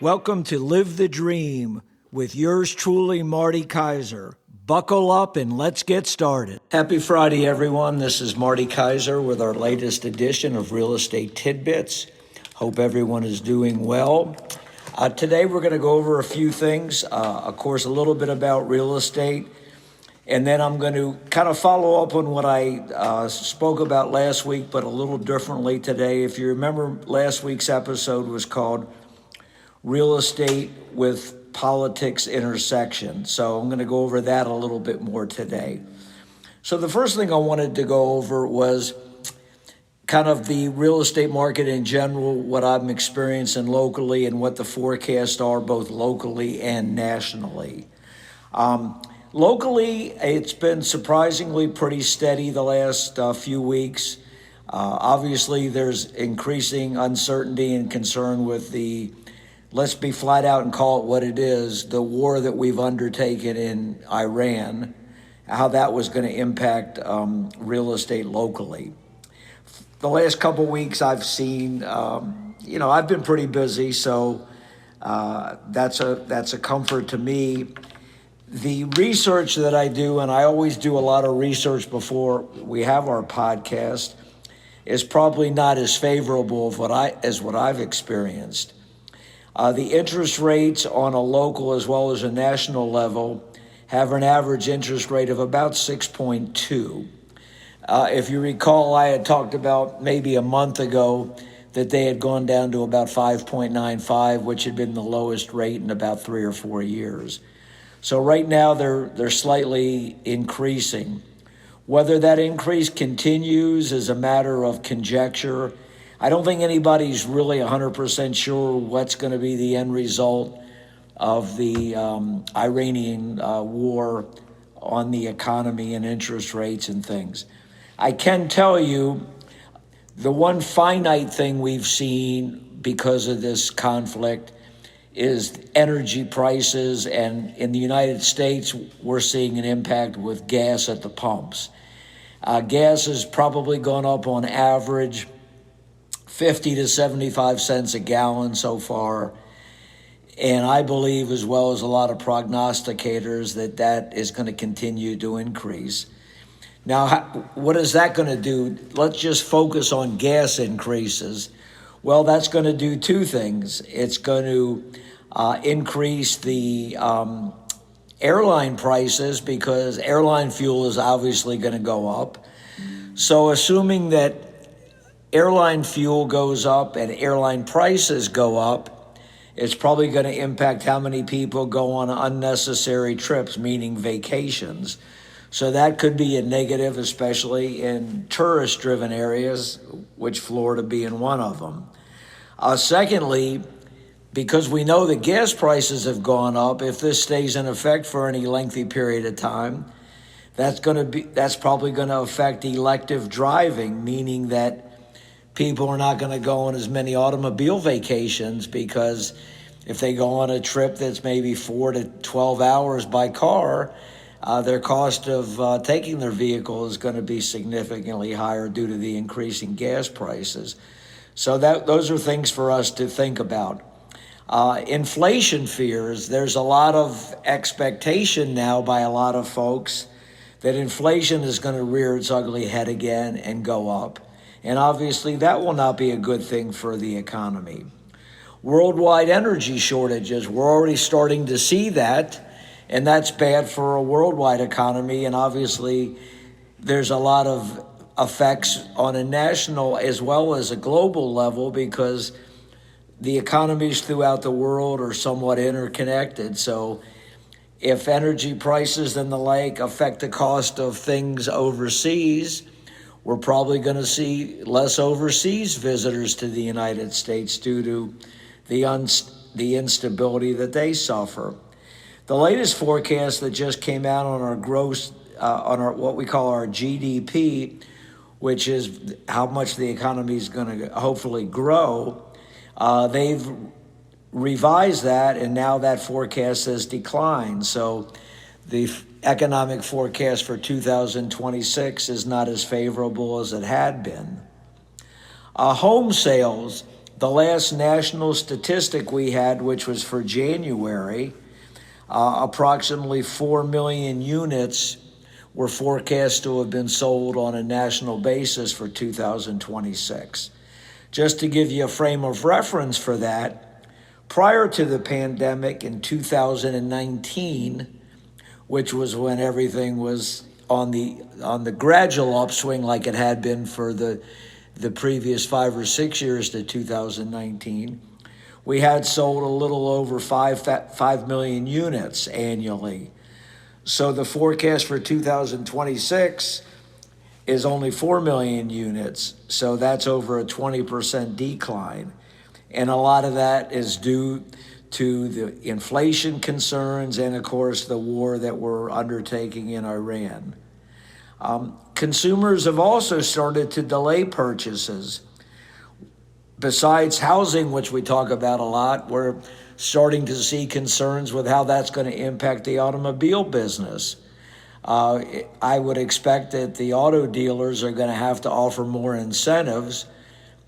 Welcome to Live the Dream with yours truly, Marty Kaiser. Buckle up and let's get started. Happy Friday, everyone. This is Marty Kaiser with our latest edition of Real Estate Tidbits. Hope everyone is doing well. Today we're going to go over a few things. Of course, a little bit about real estate. And then I'm going to kind of follow up on what I spoke about last week, but a little differently today. If you remember, last week's episode was called Real Estate with Politics Intersection. So I'm going to go over that a little bit more today. So the first thing I wanted to go over was kind of the real estate market in general, what I'm experiencing locally and what the forecasts are both locally and nationally. Locally, it's been surprisingly pretty steady the last few weeks. Obviously, there's increasing uncertainty and concern with the, let's be flat out and call it what it is, the war that we've undertaken in Iran, how that was going to impact real estate locally. The last couple weeks I've seen, I've been pretty busy, so that's a comfort to me. The research that I do, and I always do a lot of research before we have our podcast, is probably not as favorable as what I've experienced. The interest rates on a local as well as a national level have an average interest rate of about 6.2. If you recall, I had talked about maybe a month ago that they had gone down to about 5.95, which had been the lowest rate in about 3 or 4 years. So right now they're slightly increasing. Whether that increase continues is a matter of conjecture. I don't think anybody's really 100% sure what's going to be the end result of the Iranian war on the economy and interest rates and things. I can tell you the one finite thing we've seen because of this conflict is energy prices, and in the United States, we're seeing an impact with gas at the pumps. Gas has probably gone up on average 50 to 75 cents a gallon so far, and I believe, as well as a lot of prognosticators, that is going to continue to increase. Now, what is that going to do? Let's just focus on gas increases. Well, that's going to do two things. It's going to increase the airline prices because airline fuel is obviously going to go up. So assuming that airline fuel goes up and airline prices go up, it's probably going to impact how many people go on unnecessary trips, meaning vacations. So that could be a negative, especially in tourist-driven areas, which Florida being one of them. Secondly, because we know that gas prices have gone up, if this stays in effect for any lengthy period of time, that's probably going to affect elective driving, meaning that people are not going to go on as many automobile vacations, because if they go on a trip that's maybe 4 to 12 hours by car, their cost of taking their vehicle is going to be significantly higher due to the increasing gas prices. So those are things for us to think about. Inflation fears, there's a lot of expectation now by a lot of folks that inflation is going to rear its ugly head again and go up. And obviously that will not be a good thing for the economy. Worldwide energy shortages, we're already starting to see that, and that's bad for a worldwide economy. And obviously there's a lot of effects on a national as well as a global level, because the economies throughout the world are somewhat interconnected. So if energy prices and the like affect the cost of things overseas, we're probably going to see less overseas visitors to the United States due to the instability that they suffer. The latest forecast that just came out on our gross, on our what we call our GDP, which is how much the economy is going to hopefully grow, they've revised that, and now that forecast has declined. So the economic forecast for 2026 is not as favorable as it had been. Home sales, The last national statistic we had, which was for January, approximately 4 million units were forecast to have been sold on a national basis for 2026. Just to give you a frame of reference for that, prior to the pandemic in 2019, which was when everything was on the gradual upswing like it had been for the previous 5 or 6 years to 2019, we had sold a little over 5 million units annually. So the forecast for 2026 is only 4 million units. So that's over a 20% decline. And a lot of that is due to the inflation concerns and, of course, the war that we're undertaking in Iran. Consumers have also started to delay purchases. Besides housing, which we talk about a lot, we're starting to see concerns with how that's going to impact the automobile business. I would expect that the auto dealers are going to have to offer more incentives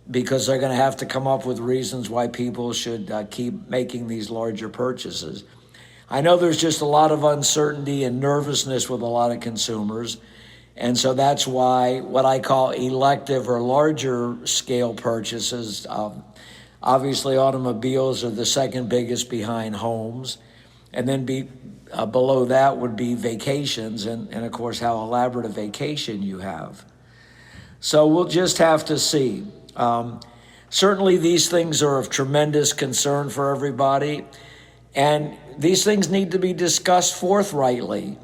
because they're going to have to come up with reasons why people should keep making these larger purchases. I know there's just a lot of uncertainty and nervousness with a lot of consumers. And so that's why what I call elective or larger scale purchases, obviously automobiles are the second biggest behind homes. And then below that would be vacations and of course, how elaborate a vacation you have. So we'll just have to see. Certainly these things are of tremendous concern for everybody. And these things need to be discussed forthrightly.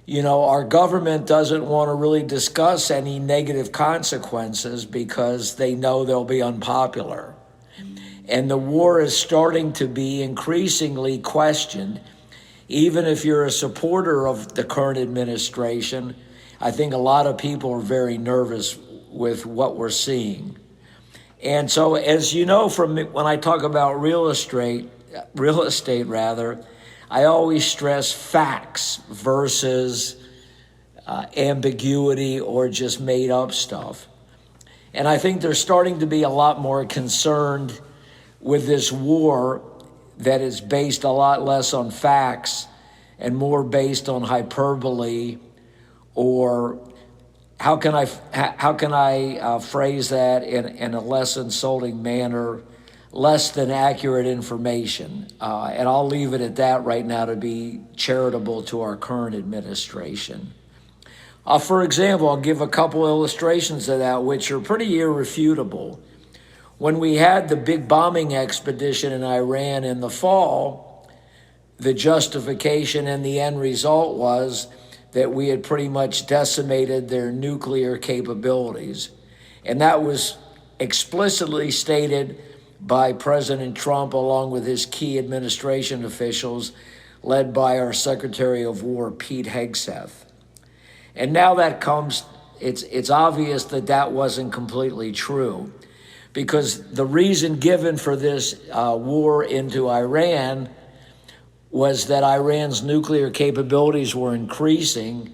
You know, our government doesn't want to really discuss any negative consequences because they know they'll be unpopular. And the war is starting to be increasingly questioned. Even if you're a supporter of the current administration, I think a lot of people are very nervous with what we're seeing. And so, as you know, from when I talk about real estate, I always stress facts versus ambiguity or just made up stuff. And I think they're starting to be a lot more concerned with this war that is based a lot less on facts and more based on hyperbole, or how can I phrase that in a less insulting manner? Less than accurate information. And I'll leave it at that right now to be charitable to our current administration. For example, I'll give a couple illustrations of that, which are pretty irrefutable. When we had the big bombing expedition in Iran in the fall, the justification and the end result was that we had pretty much decimated their nuclear capabilities. And that was explicitly stated by President Trump, along with his key administration officials, led by our Secretary of War, Pete Hegseth. And now that comes, it's obvious that that wasn't completely true, because the reason given for this war into Iran was that Iran's nuclear capabilities were increasing,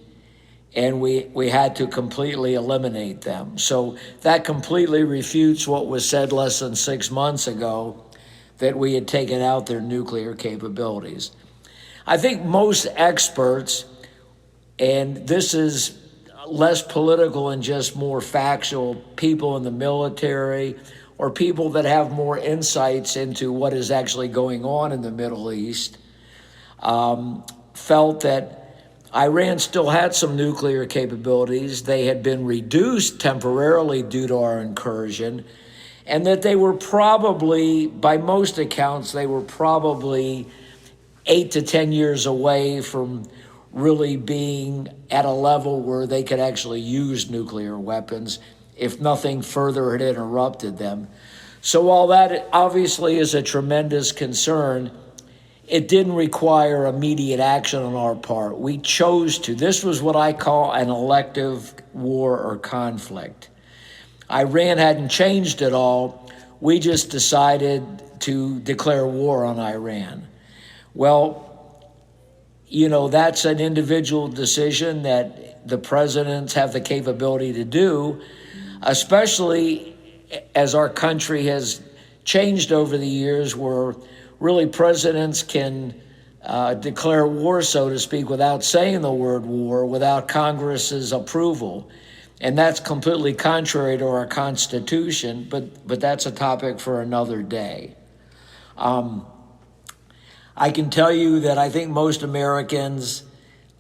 and we had to completely eliminate them. So that completely refutes what was said less than 6 months ago, that we had taken out their nuclear capabilities. I think most experts, and this is less political and just more factual, people in the military or people that have more insights into what is actually going on in the Middle East, felt that Iran still had some nuclear capabilities. They had been reduced temporarily due to our incursion, and that they were probably, by most accounts, they were probably 8 to 10 years away from really being at a level where they could actually use nuclear weapons if nothing further had interrupted them. So while that obviously is a tremendous concern, it didn't require immediate action on our part. We chose to. This was what I call an elective war or conflict. Iran hadn't changed at all. We just decided to declare war on Iran. Well, you know, that's an individual decision that the presidents have the capability to do, especially as our country has changed over the years, where really presidents can declare war, so to speak, without saying the word war, without Congress's approval. And that's completely contrary to our Constitution, but that's a topic for another day. I can tell you that I think most Americans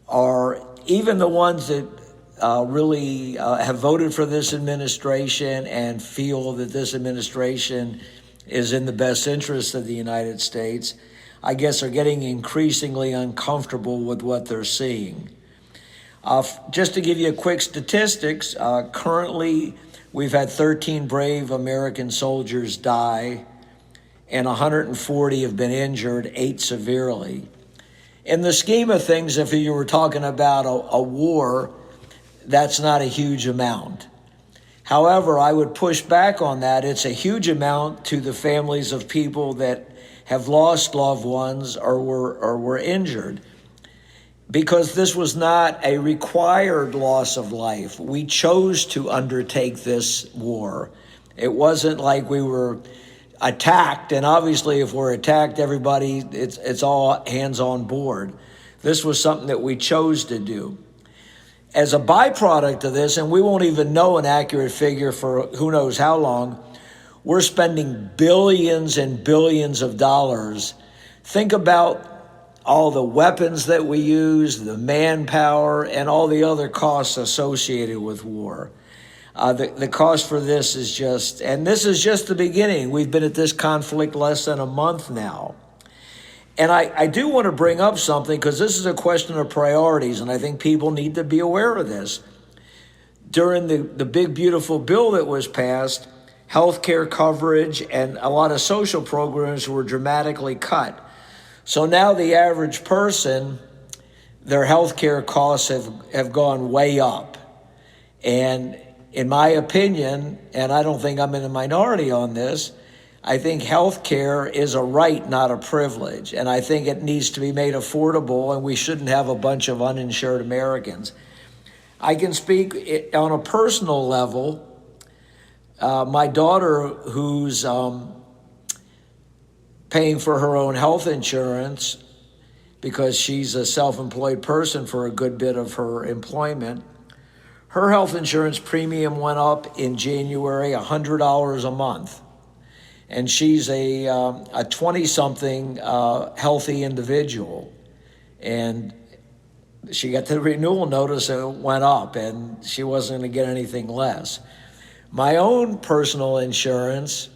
are, even the ones that really have voted for this administration and feel that this administration is in the best interest of the United States, I guess are getting increasingly uncomfortable with what they're seeing. Just to give you a quick statistics, currently we've had 13 brave American soldiers die, and 140 have been injured, 8 severely. In the scheme of things, if you were talking about a war, that's not a huge amount. However, I would push back on that. It's a huge amount to the families of people that have lost loved ones or were injured, because this was not a required loss of life. We chose to undertake this war. It wasn't like we were attacked, and obviously if we're attacked, everybody, it's all hands on board. This was something that we chose to do. As a byproduct of this, and we won't even know an accurate figure for who knows how long, we're spending billions and billions of dollars. Think about all the weapons that we use, the manpower, and all the other costs associated with war. The cost for this is just, and this is just the beginning. We've been at this conflict less than a month now. And I do want to bring up something, because this is a question of priorities, and I think people need to be aware of this. During the big, beautiful bill that was passed, health care coverage and a lot of social programs were dramatically cut. So now the average person, their health care costs have gone way up. And in my opinion, and I don't think I'm in a minority on this, I think health care is a right, not a privilege. And I think it needs to be made affordable, and we shouldn't have a bunch of uninsured Americans. I can speak on a personal level. My daughter, who's paying for her own health insurance because she's a self-employed person for a good bit of her employment, her health insurance premium went up in January $100 a month. And she's a 20-something healthy individual. And she got the renewal notice and it went up, and she wasn't going to get anything less. My own personal insurance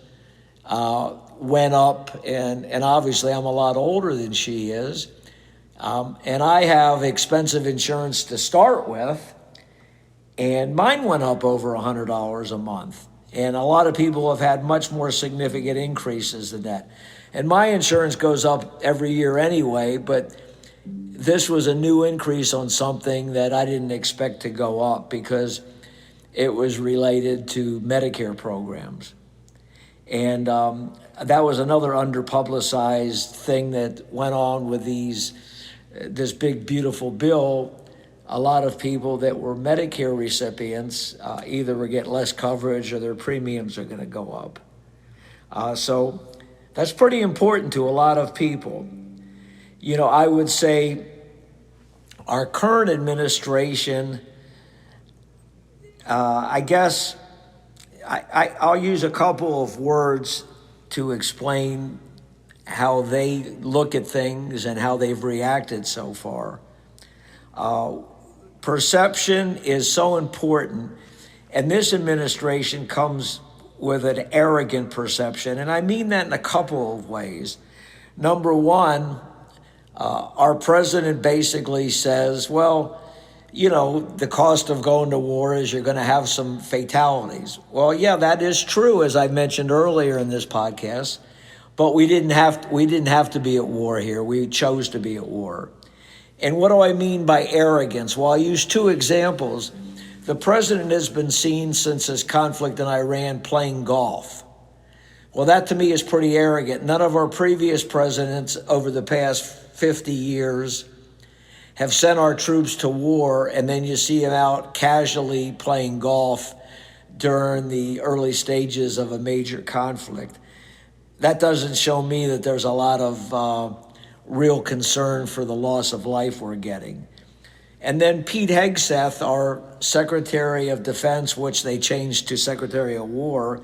went up, and obviously I'm a lot older than she is. And I have expensive insurance to start with, and mine went up over $100 a month. And a lot of people have had much more significant increases than that. And my insurance goes up every year anyway, but this was a new increase on something that I didn't expect to go up, because it was related to Medicare programs. And that was another underpublicized thing that went on with this big, beautiful bill. A lot of people that were Medicare recipients either will get less coverage or their premiums are going to go up. So that's pretty important to a lot of people. You know, I would say our current administration, I guess I'll use a couple of words to explain how they look at things and how they've reacted so far. Perception is so important, and this administration comes with an arrogant perception, and I mean that in a couple of ways. Number one, our president basically says, well, you know, the cost of going to war is you're going to have some fatalities. Well, yeah, that is true, as I mentioned earlier in this podcast, but we didn't have to be at war here. We chose to be at war. And what do I mean by arrogance? Well, I'll use two examples. The president has been seen since this conflict in Iran playing golf. Well, that to me is pretty arrogant. None of our previous presidents over the past 50 years have sent our troops to war, and then you see them out casually playing golf during the early stages of a major conflict. that doesn't show me that there's a lot of real concern for the loss of life we're getting. And then Pete Hegseth, our Secretary of Defense, which they changed to Secretary of War.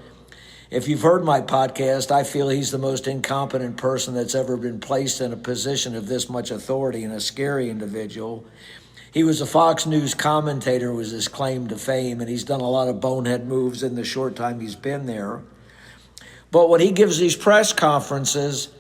If you've heard my podcast, I feel he's the most incompetent person that's ever been placed in a position of this much authority, and a scary individual. He was a Fox News commentator, was his claim to fame, and he's done a lot of bonehead moves in the short time he's been there. But when he gives these press conferences,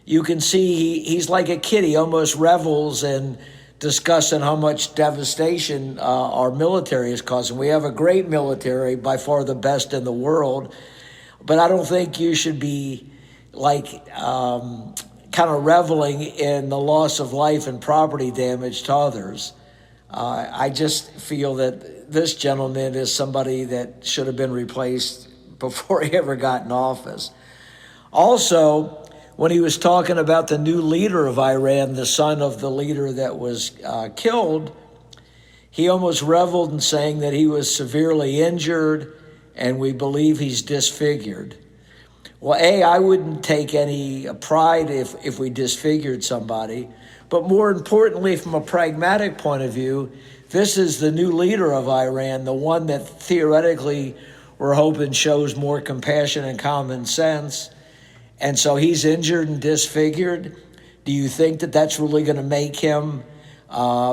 you can see he's like a kid. He almost revels in discussing how much devastation our military is causing. We have a great military, by far the best in the world, but I don't think you should be kind of reveling in the loss of life and property damage to others. I just feel that this gentleman is somebody that should have been replaced before he ever got in office. Also, when he was talking about the new leader of Iran, the son of the leader that was killed, he almost reveled in saying that he was severely injured and we believe he's disfigured. Well, I wouldn't take any pride if we disfigured somebody, but more importantly, from a pragmatic point of view, this is the new leader of Iran, the one that theoretically we're hoping shows more compassion and common sense. And so he's injured and disfigured. Do you think that that's really going to make him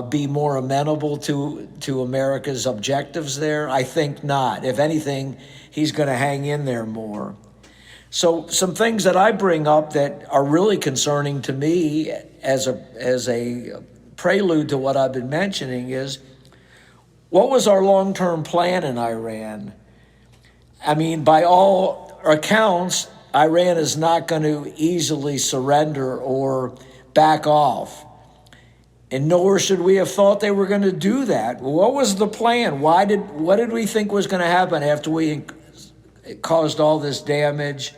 be more amenable to America's objectives there? I think not. If anything, he's going to hang in there more. So some things that I bring up that are really concerning to me as a prelude to what I've been mentioning is, what was our long-term plan in Iran? I mean, by all accounts, Iran is not going to easily surrender or back off. And nor should we have thought they were going to do that. What was the plan? What did we think was going to happen after we caused all this damage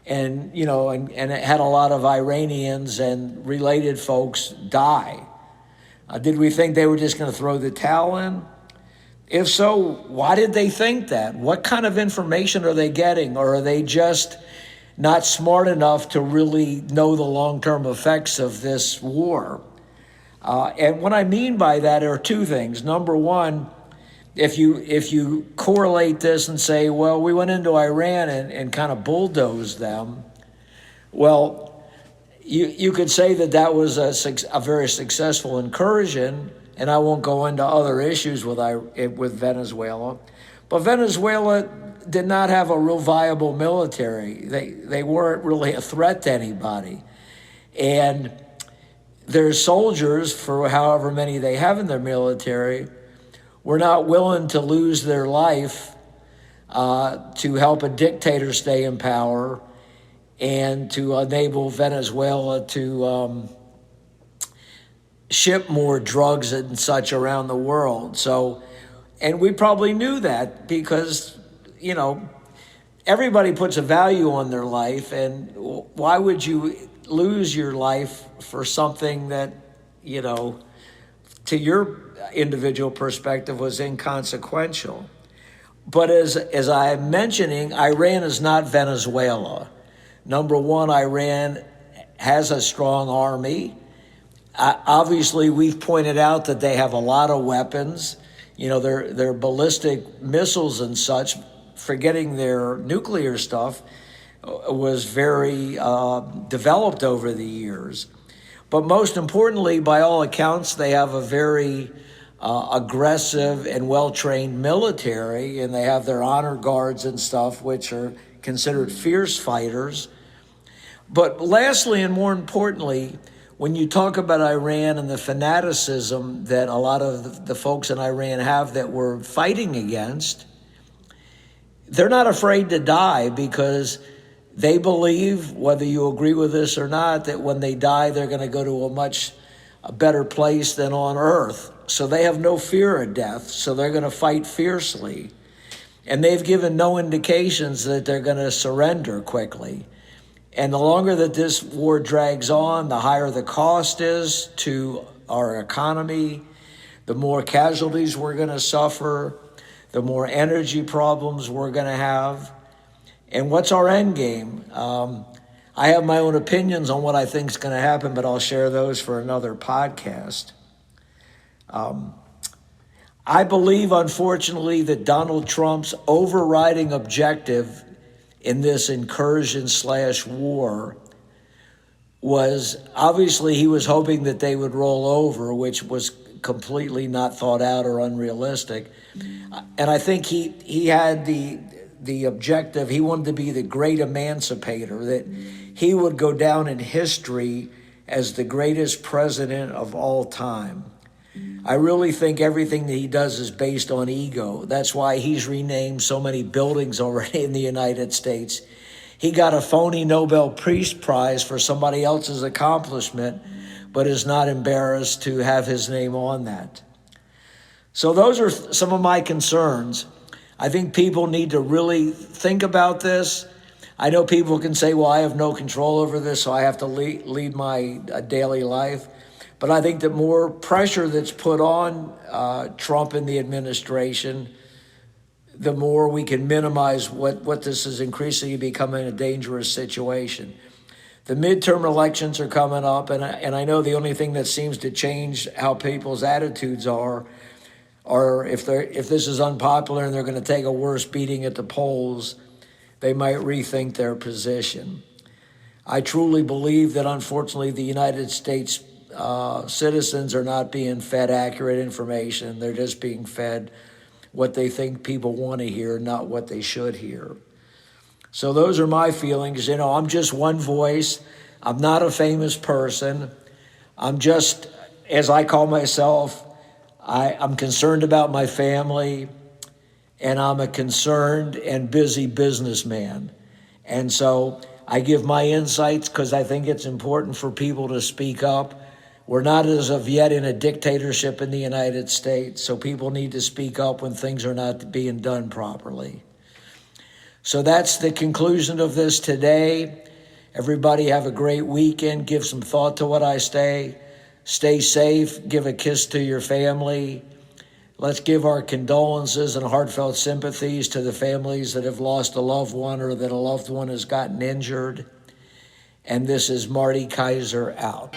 and it had a lot of Iranians and related folks die? Did we think they were just going to throw the towel in? If so, why did they think that? What kind of information are they getting? Or are they just not smart enough to really know the long-term effects of this war? And what I mean by that are two things. Number one, if you correlate this and say, well, we went into Iran and kind of bulldozed them, well, you could say that was a very successful incursion, and I won't go into other issues with Venezuela. But Venezuela did not have a real viable military. They weren't really a threat to anybody. And their soldiers, for however many they have in their military, were not willing to lose their life to help a dictator stay in power and to enable Venezuela to ship more drugs and such around the world. So, and we probably knew that because, everybody puts a value on their life, and why would you lose your life for something that, to your individual perspective was inconsequential? But as I'm mentioning, Iran is not Venezuela. Number one, Iran has a strong army. Obviously, we've pointed out that they have a lot of weapons. Their ballistic missiles and such, forgetting their nuclear stuff, was very developed over the years. But most importantly, by all accounts, they have a very aggressive and well-trained military, and they have their honor guards and stuff, which are considered fierce fighters. But lastly, and more importantly, when you talk about Iran and the fanaticism that a lot of the folks in Iran have that we're fighting against, they're not afraid to die because they believe, whether you agree with this or not, that when they die, they're going to go to a much better place than on earth. So they have no fear of death, so they're going to fight fiercely. And they've given no indications that they're going to surrender quickly. And the longer that this war drags on, the higher the cost is to our economy, the more casualties we're going to suffer, the more energy problems we're going to have. And what's our end game? I have my own opinions on what I think is going to happen, but I'll share those for another podcast. I believe, unfortunately, that Donald Trump's overriding objective in this incursion/war was, obviously, he was hoping that they would roll over, which was completely not thought out or unrealistic. And I think he had the objective, he wanted to be the great emancipator, that he would go down in history as the greatest president of all time. I really think everything that he does is based on ego. That's why he's renamed so many buildings already in the United States. He got a phony Nobel Peace Prize for somebody else's accomplishment, but is not embarrassed to have his name on that. So those are some of my concerns. I think people need to really think about this. I know people can say, well, I have no control over this, so I have to lead my daily life. But I think the more pressure that's put on Trump and the administration, the more we can minimize what this is increasingly becoming a dangerous situation. The midterm elections are coming up, and I know the only thing that seems to change how people's attitudes are if this is unpopular and they're going to take a worse beating at the polls, they might rethink their position. I truly believe that, unfortunately, the United States citizens are not being fed accurate information. They're just being fed what they think people want to hear, not what they should hear. So those are my feelings. I'm just one voice. I'm not a famous person. I'm just, as I call myself, I'm concerned about my family, and I'm a concerned and busy businessman. And so I give my insights because I think it's important for people to speak up. We're not as of yet in a dictatorship in the United States, so people need to speak up when things are not being done properly. So that's the conclusion of this today. Everybody have a great weekend. Give some thought to what I say. Stay safe. Give a kiss to your family. Let's give our condolences and heartfelt sympathies to the families that have lost a loved one or that a loved one has gotten injured. And this is Marty Kaiser out.